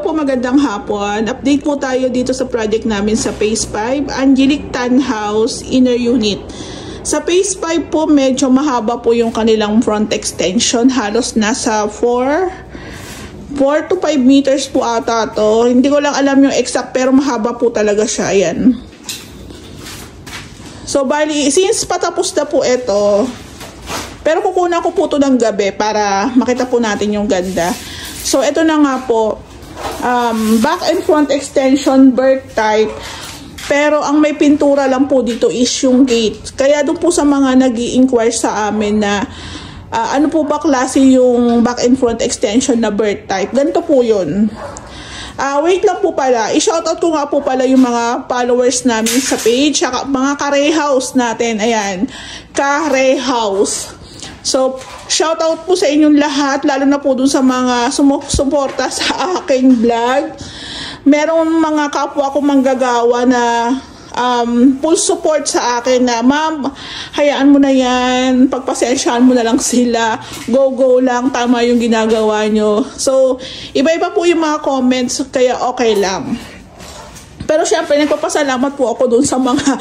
po, magandang hapon. Update po tayo dito sa project namin sa Phase 5, Angelic Tan House Inner Unit. Sa Phase 5 po, medyo mahaba po yung kanilang front extension. Halos nasa 4 to 5 meters po ata to. Hindi ko lang alam yung exact pero mahaba po talaga siya. Ayan. So, bali, since patapos na po ito, pero kukunan ko po ito ng gabi para makita po natin yung ganda. So, ito na nga po. Back and front extension, bird type. Pero ang may pintura lang po dito is yung gate. Kaya doon po sa mga nag-i-inquire sa amin na ano po ba klase yung back and front extension na bird type. Ganito po yun. Wait lang po pala. I-shoutout ko nga po pala yung mga followers namin sa page. Saka mga Kare House natin. Ayan. Kare House. So, shoutout po sa inyong lahat, lalo na po dun sa mga sumusuporta sa aking vlog. Merong mga kapwa ko manggagawa na full support sa akin na, ma'am, hayaan mo na yan, pagpasensyahan mo na lang sila, go lang, tama yung ginagawa nyo. So, iba-iba po yung mga comments, kaya okay lang. Pero syempre, nagpapasalamat po ako dun sa mga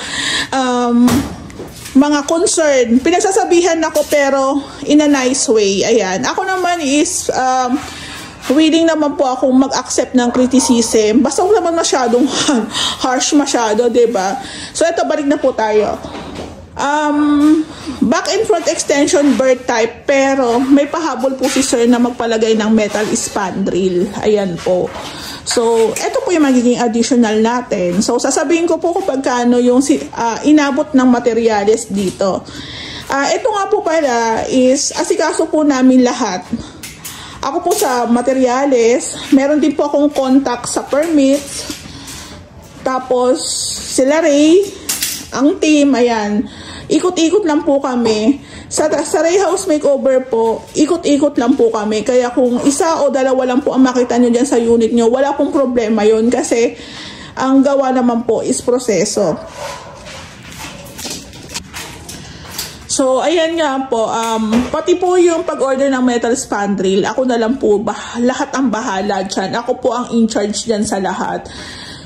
concern. Pinagsasabihan ako pero in a nice way. Ayan. Ako naman is willing naman po akong mag-accept ng criticism. Basta huwag naman masyadong harsh masyado, diba? So, ito, balik na po tayo. Back and front extension bird type, pero may pahabol po si sir na magpalagay ng metal spandrel. Ayan po. So, ito po yung magiging additional natin. So, sasabihin ko po kung pagkano yung inabot ng materyales dito. Ito nga po pala is asikaso po namin lahat. Ako po sa materyales, meron din po akong contact sa permits. Tapos, sila Ray, ang team, ayan. Ikot-ikot lang po kami. Sa Ray House Makeover po, ikot-ikot lang po kami. Kaya kung isa o dalawa lang po ang makita nyo dyan sa unit nyo, wala pong problema yun. Kasi ang gawa naman po is proseso. So, ayan nga po. Pati po yung pag-order ng metal spandrel, ako na lang po, lahat ang bahala dyan. Ako po ang in-charge dyan sa lahat.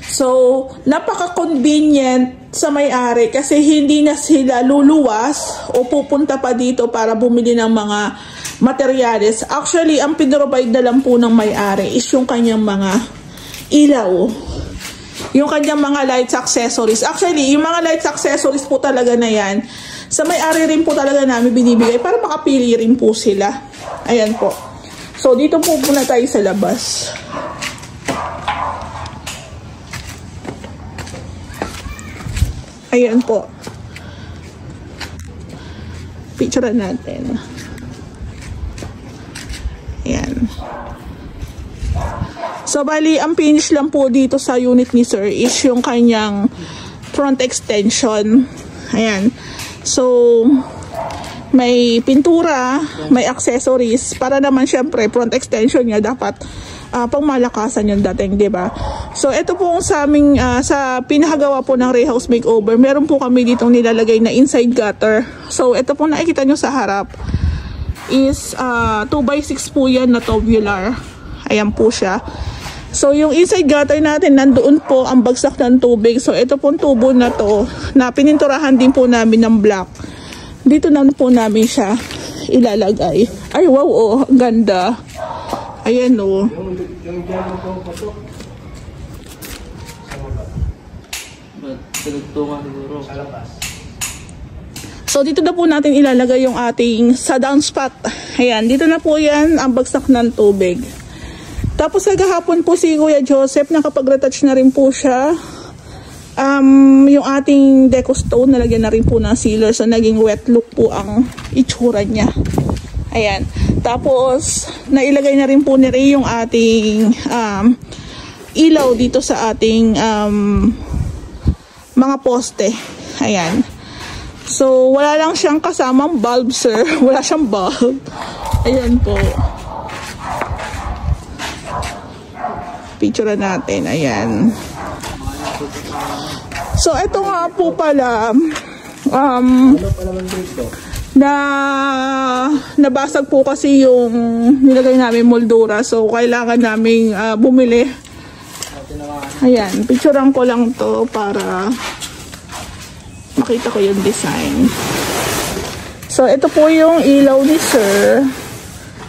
So, napaka-convenient sa may-ari kasi hindi na sila luluwas o pupunta pa dito para bumili ng mga materyales. Actually, ang pinrovide na lang po ng may-ari is yung kanyang mga ilaw. Yung kanyang mga lights accessories. Actually, yung mga lights accessories po talaga na yan, sa may-ari rin po talaga namin binibigay para makapili rin po sila. Ayan po. So, dito po muna tayo sa labas. Ayan po. Picture natin. Ayan. So, bali, ang finish lang po dito sa unit ni sir is yung kanyang front extension. Ayan. So, may pintura, may accessories. Para naman, syempre, front extension niya dapat pang malakasan yung dating, diba? So, ito po sa aming, sa pinahagawa po ng Ray House Makeover, meron po kami ditong nilalagay na inside gutter. So, ito po nakikita nyo sa harap is 2x6 po yan na tubular. Ayan po siya. So, yung inside gutter natin, nandoon po ang bagsak ng tubig. So, ito pong tubo na to, na pininturahan din po namin ng black. Dito na po namin siya ilalagay. Ay, wow, oh, ganda. Ayan, oh. So, dito na po natin ilalagay yung ating sa downspout. Ayan, dito na po yan ang bagsak ng tubig. Tapos, kagahapon po si Kuya Joseph, nakapag-retouch na rin po siya. Yung ating deco stone, nalagyan na rin po ng sealer. So, naging wet look po ang itsura niya. Ayan. Tapos, nailagay na rin po ni Ray yung ating ilaw dito sa ating mga poste. Ayan. So, wala lang siyang kasamang bulb, sir. Wala siyang bulb. Ayan po. Picture natin. Ayan. So, ito nga po pala, nabasag po kasi yung nilagay namin moldura. So, kailangan naming bumili Ayan, picturean ko lang to para makita ko yung design. So, ito po yung ilaw ni Sir.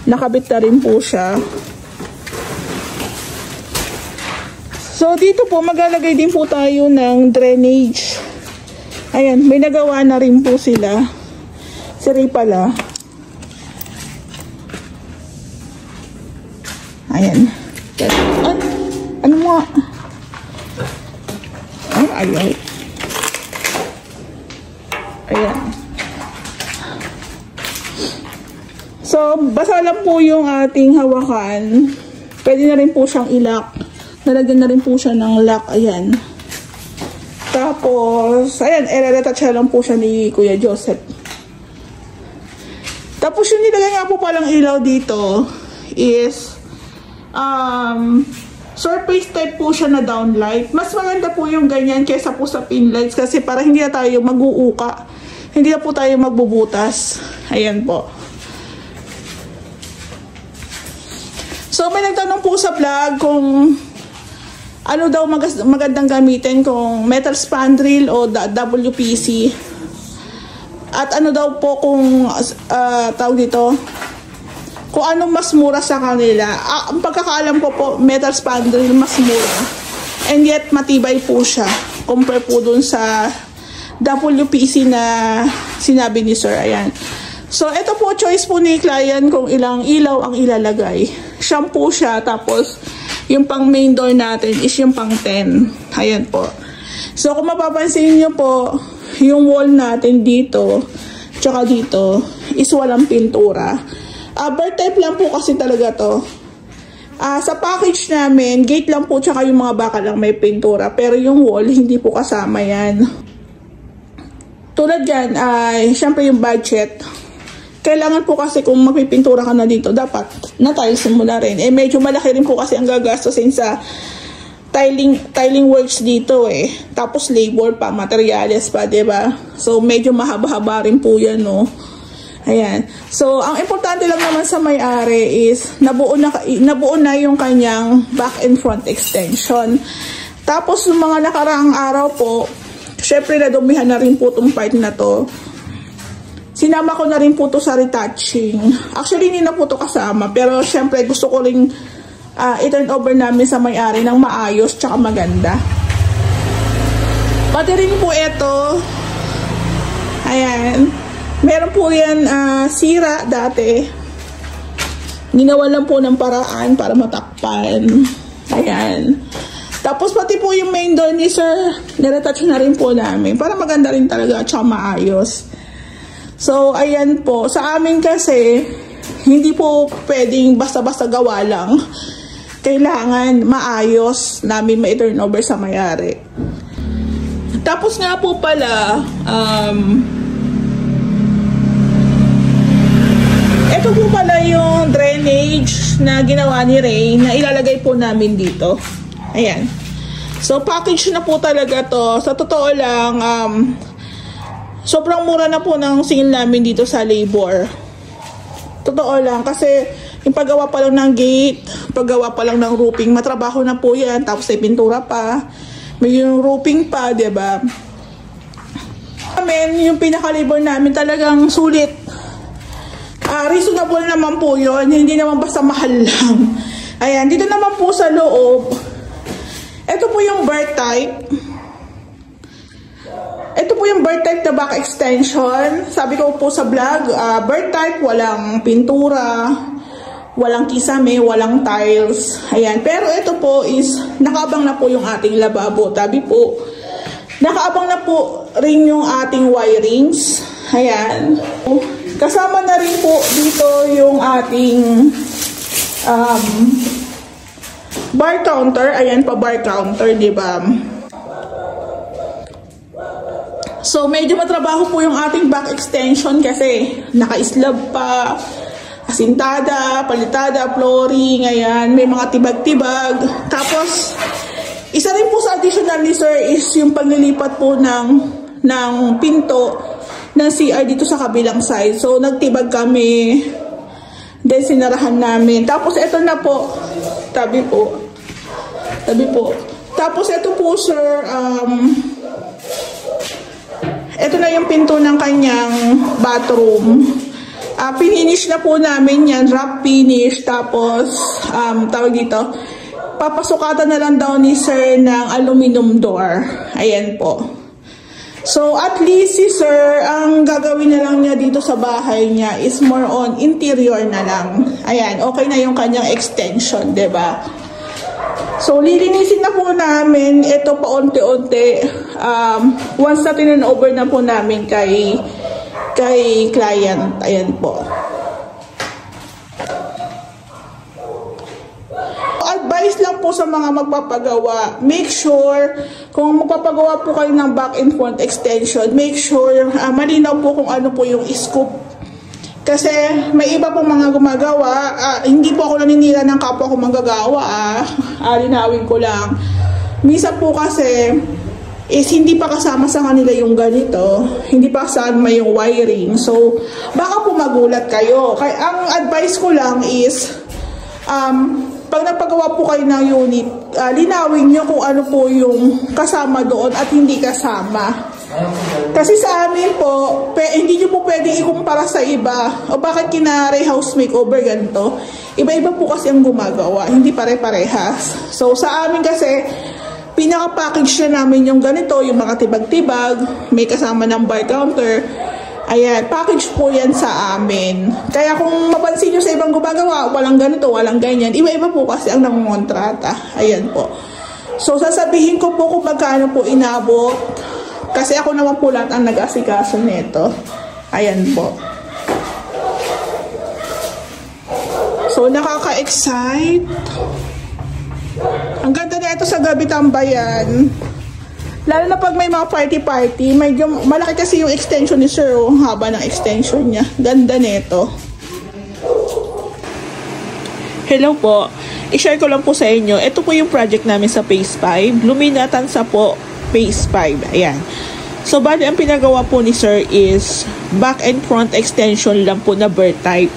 Nakabit na rin po siya. So, dito po, maglalagay din po tayo ng drainage. Ayan, may nagawa na rin po sila. Si Ray pala. Ayan. Ano mo? Ayaw. Ayan. So, basa lang po yung ating hawakan. Pwede na rin po siyang ilak. Nalagyan na rin po siya ng lock. Ayan. Tapos, ayan, i-retouch lang po siya ni Kuya Joseph. Tapos, yung nilagay nga po palang ilaw dito is surface type po siya na downlight. Mas maganda po yung ganyan kaysa po sa pin lights kasi para hindi na tayo mag-uuka. Hindi na po tayo magbubutas. Ayan po. So, may nagtanong po sa vlog kung ano daw magandang gamitin, kung metal spandrel o WPC. At ano daw po kung tawag dito, kung anong mas mura sa kanila. Ang pagkakaalam ko po, metal spandrel mas mura. And yet, matibay po siya. Compare po dun sa WPC na sinabi ni Sir. Ayan. So, ito po, choice po ni client kung ilang ilaw ang ilalagay. Shampoo siya, tapos yung pang main door natin is yung pang 10. Ayan po. So, kung mapapansin nyo po, yung wall natin dito, tsaka dito, is walang pintura. Bird type lang po kasi talaga to. Sa package namin, gate lang po tsaka yung mga baka lang may pintura. Pero yung wall, hindi po kasama yan. Tulad yan, syempre yung budget. Kailangan po kasi kung magpipintura ka na dito, dapat na-tiles mo na rin. Medyo malaki rin po kasi ang gagastosin sa tiling works dito eh. Tapos labor pa, materials pa, diba? So, medyo mahaba-haba rin po yan, no? Ayan. So, ang importante lang naman sa may-ari is nabuo na yung kanyang back and front extension. Tapos, yung mga nakaraang araw po, syempre nadumihan na rin po itong part na to. Sinama ko na rin po to sa retouching. Actually, hindi na po to kasama. Pero, syempre, gusto ko rin i-turn over namin sa may-ari ng maayos tsaka maganda. Pati rin po ito. Ayan. Meron po yan sira dati. Ginawa lang po ng paraan para matakpan. Ayan. Tapos pati po yung main door ni Sir, niretouch na rin po namin. Para maganda rin talaga at saka maayos. So, ayan po. Sa amin kasi, hindi po pwedeng basta-basta gawa lang. Kailangan maayos namin ma-turn over sa may-ari. Tapos nga po pala, ito po pala yung drainage na ginawa ni Ray na ilalagay po namin dito. Ayan. So, package na po talaga to. Sa totoo lang, sobrang mura na po ng singil namin dito sa labor. Totoo lang. Kasi, yung paggawa pa lang ng gate, paggawa pa lang ng roofing, matrabaho na po yan. Tapos, ay pintura pa. May yung roofing pa, diba? Yung pinaka-labor namin talagang sulit. Reasonable naman po yun. Hindi naman basta mahal lang. Ayan, dito naman po sa loob. Ito po yung bird type. Ito po yung bird type na back extension. Sabi ko po sa vlog, bird type, walang pintura, walang kisame, walang tiles. Ayan, pero ito po is, nakaabang na po yung ating lababo. Tabi po, nakaabang na po rin yung ating wirings. Ayan. Kasama na rin po dito yung ating bar counter. Ayan pa, bar counter, diba? So, medyo matrabaho po yung ating back extension kasi naka-slab pa, asintada, palitada, flooring, ayan, may mga tibag-tibag. Tapos, isa rin po sa additional ni Sir is yung paglilipat po ng pinto ng CR dito sa kabilang side. So, nagtibag kami. Then, sinarahan namin. Tapos, ito na po. Tabi po. Tapos ito po sir, ito na yung pinto ng kanyang bathroom. Finish na po namin yan, wrap finish. Tapos, tawag dito, papasukatan na lang daw ni sir ng aluminum door. Ayan po. So, at least si sir, ang gagawin na lang niya dito sa bahay niya is more on interior na lang. Ayan, okay na yung kanyang extension, diba? So, lilinisin na po namin ito paunti-unti. Once na tinan-over na po namin kay client. Ayan po. Advice lang po sa mga magpapagawa. Make sure, kung magpapagawa po kayo ng back and front extension, make sure malinaw po kung ano po yung scoop. Kasi may iba pong mga gumagawa, hindi po ako naninira ng kapwa ko manggagawa, linawin ko lang. Minsan po kasi, is hindi pa kasama sa kanila yung ganito, hindi pa kasama yung wiring. So, baka po magulat kayo. Kaya ang advice ko lang is, pag nagpagawa po kayo ng unit, linawin nyo kung ano po yung kasama doon at hindi kasama. Kasi sa amin po, hindi nyo po pwedeng ikumpara sa iba. O bakit kina Ray House Makeover ganito? Iba-iba po kasi ang gumagawa, hindi pare-parehas. So sa amin kasi, pinaka-package na namin yung ganito, yung mga tibag-tibag, may kasama ng bar counter. Ayan, package po yan sa amin. Kaya kung mapansin nyo sa ibang gumagawa, walang ganito, walang ganyan. Iba-iba po kasi ang nangongontrata. Ayan po. So sasabihin ko po kung magkano po inabot. Kasi ako naman po lahat ang nag-asikaso nito. Ayan po. So, nakaka-excite. Ang ganda na ito sa gabi tambayan. Lalo na pag may mga party-party. Medyo malaki kasi yung extension ni sir. Ang haba ng extension niya. Ganda nito. Hello po. I-share ko lang po sa inyo. Ito po yung project namin sa Phase 5. Luminatan sa po Phase 5. Ayan. So, bali ang pinagawa po ni sir is back and front extension lang po na bird type.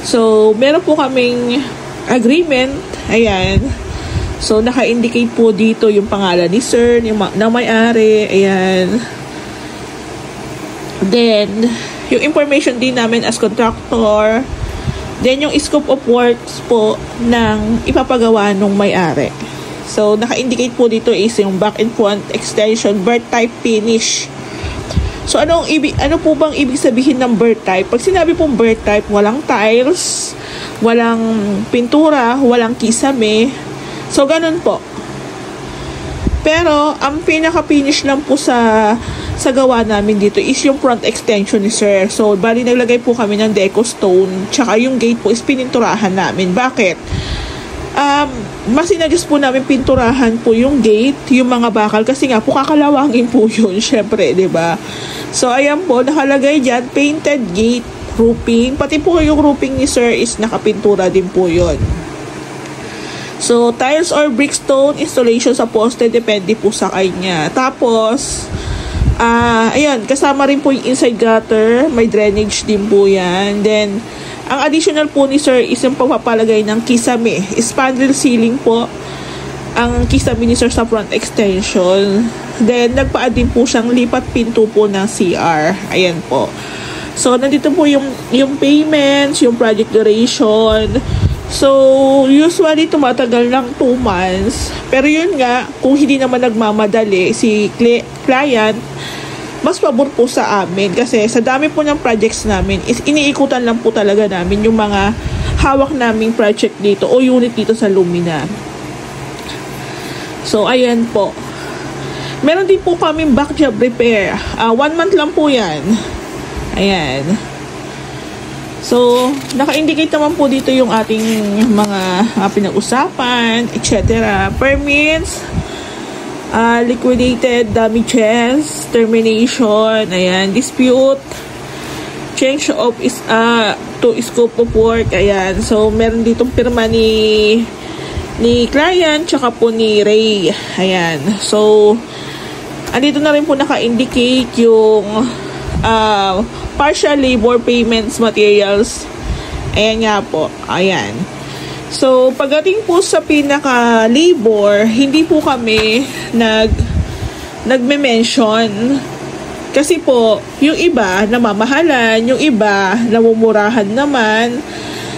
So, meron po kaming agreement. Ayan. So, naka-indicate po dito yung pangalan ni sir, na may-ari. Ayan. Then, yung information din namin as contractor. Then, yung scope of works po ng ipapagawa nung may-ari. So, naka-indicate po dito is yung back and front extension, bird type finish. So, ano po bang ibig sabihin ng bird type? Pag sinabi pong bird type, walang tiles, walang pintura, walang kisame. So, ganun po. Pero, ang pinaka-finish lang po sa gawa namin dito is yung front extension ni sir. So, bali naglagay po kami ng deco stone, tsaka yung gate po is pininturahan namin. Bakit? Mas sinadjust po namin pinturahan po yung gate, yung mga bakal, kasi nga po kakalawangin po yun, syempre, diba? So, ayan po, nakalagay dyan, painted gate, roofing, pati po yung roofing ni sir is nakapintura din po yun. So, tiles or brickstone installation sa poste, depende po sa kanya. Tapos, ayan, kasama rin po yung inside gutter, may drainage din po yan. Then, ang additional po ni sir is yung pagpapalagay ng kisame. Spandrel ceiling po ang kisame ni sir sa front extension. Then, nagpa-add din po siyang lipat pinto po ng CR. Ayan po. So, nandito po yung payments, yung project duration. So, usually tumatagal ng 2 months. Pero yun nga, kung hindi naman nagmamadali si client, mas pabor po sa amin kasi sa dami po ng projects namin is iniikutan lang po talaga namin yung mga hawak naming project dito o unit dito sa Lumina. So, ayan po. Meron din po kaming back job repair. 1 month lang po yan. Ayan. So, naka-indicate naman po dito yung ating mga pinag-usapan, etc. Permits, liquidated damages, termination, ayan, dispute, change of to scope of work, ayan. So, meron ditong pirma ni client, tsaka po ni Ray, ayan. So, andito na rin po naka-indicate yung partial labor payments materials, ayan nga po, ayan. So, pagdating po sa pinaka-labor, hindi po kami nagme-mention. Kasi po, yung iba namamahalan, yung iba namumurahan naman.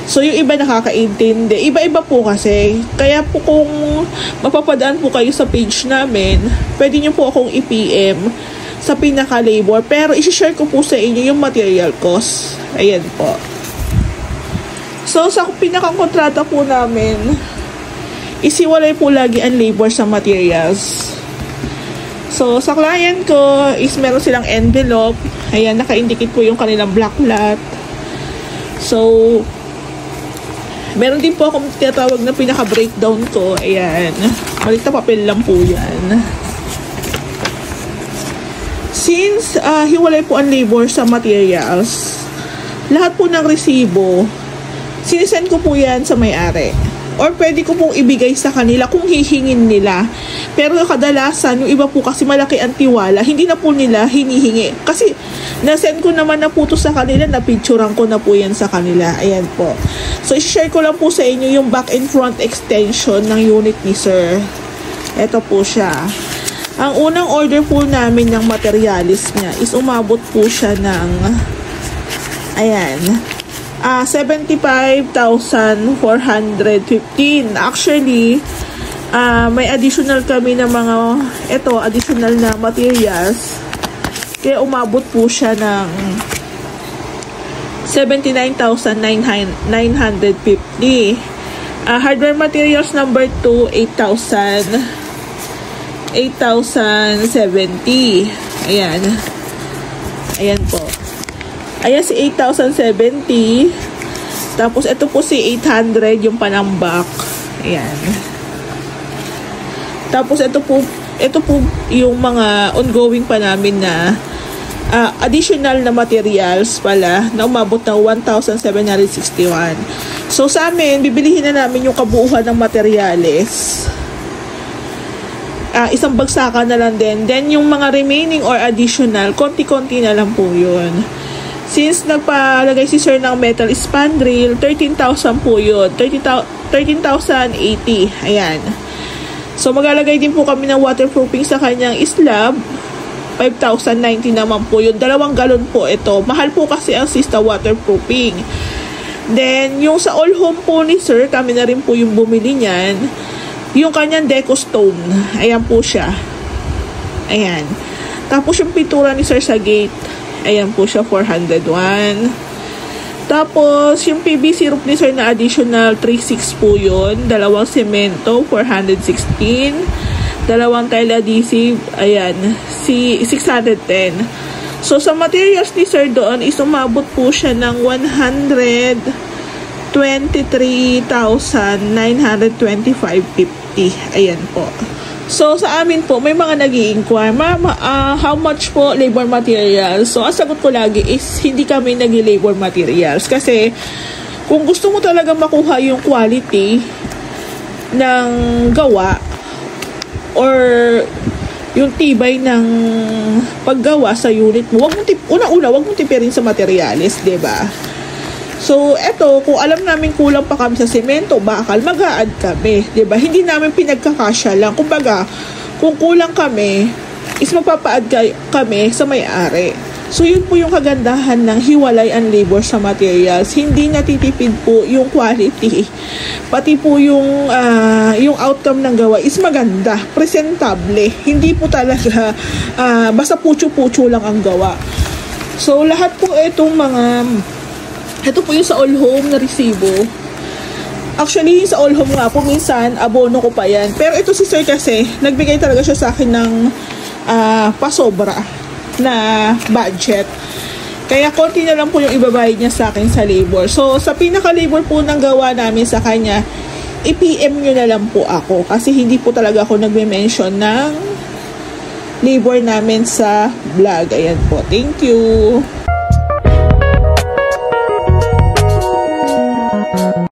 So, yung iba nakakaintindi. Iba-iba po kasi. Kaya po kung mapapadaan po kayo sa page namin, pwede nyo po akong i-PM sa pinaka-labor. Pero, isi-share ko po sa inyo yung material cost. Ayan po. So, sa pinaka-kontrata po namin, isiwalay po lagi ang labor sa materials. So, sa client ko is meron silang envelope. Ayan, naka-indicate po yung kanilang black lot. So, meron din po akong tinatawag na pinaka-breakdown ko. Ayan, malit na papel lang po yan. Since hiwalay po ang labor sa materials, lahat po ng resibo, sinisend ko po yan sa may-ari. Or pwede ko pong ibigay sa kanila kung hihingin nila. Pero kadalasan, yung iba po kasi malaki ang tiwala, hindi na po nila hinihingi. Kasi nasend ko naman na po to sa kanila, napicturean ko na po yan sa kanila. Ayan po. So, i-share ko lang po sa inyo yung back and front extension ng unit ni Sir. Ito po siya. Ang unang order po namin ng materialis niya is umabot po siya ng, ayan, 75,415. Actually, may additional kami na mga, additional na materials. Kaya umabot po siya ng 79,950. Hardware materials number 2, 8,070. Ayan. Ayan po. Ayan si 8,070. Tapos, ito po si 800, yung panambak. Ayan. Tapos, ito po yung mga ongoing pa namin na additional na materials pala na umabot ng 1,761. So, sa amin, bibilihin na namin yung kabuuan ng materials. Isang bagsakan na lang din. Then, yung mga remaining or additional, konti-konti na lang po yun. Since nagpalagay si Sir ng metal spandrel, 13,000 po yun. 13,080. Ayan. So, maglalagay din po kami ng waterproofing sa kanyang slab. 5,090 naman po yun. 2 galon po ito. Mahal po kasi ang Sista waterproofing. Then, yung sa all home po ni Sir, kami na rin po yung bumili niyan. Yung kanyang deco stone. Ayan po siya. Ayan. Tapos, yung pintura ni Sir sa gate. Ayan po siya, 401. Tapos, yung PVC roof ni Sir na additional, 3.6 po yun. 2 semento, 416. 2 tile adhesive, ayan, 610. So, sa materials ni Sir doon, is umabot po siya ng 123,925.50. Ayan po. So, sa amin po, may mga nag-i-inquire, Ma'am, how much po labor materials? So, ang sagot ko lagi is, hindi kami nag-labor materials. Kasi, kung gusto mo talaga makuha yung quality ng gawa, or yung tibay ng paggawa sa unit mo, wag mong tipirin sa materials, 'di ba? So, eto, kung alam namin kulang pa kami sa semento, bakal mag-a-add kami, 'di ba? Hindi namin pinagkakasya lang. Kumbaga, kung kulang kami, is magpapa-add kami sa may-ari. So, yun po yung kagandahan ng hiwalay ang labor sa materials. Hindi natitipid po yung quality. Pati po yung outcome ng gawa is maganda, presentable. Hindi po talaga basta pucho-pucho lang ang gawa. So, lahat po itong ito po yung sa all home na resibo. Actually, sa all home nga po, minsan, abono ko pa yan. Pero ito si Sir kasi, nagbigay talaga siya sa akin ng pasobra na budget. Kaya konti na lang po yung ibabayad niya sa akin sa labor. So, sa pinaka-labor po ng gawa namin sa kanya, i-PM nyo na lang po ako. Kasi hindi po talaga ako nagme-mention ng labor namin sa vlog. Ayan po. Thank you.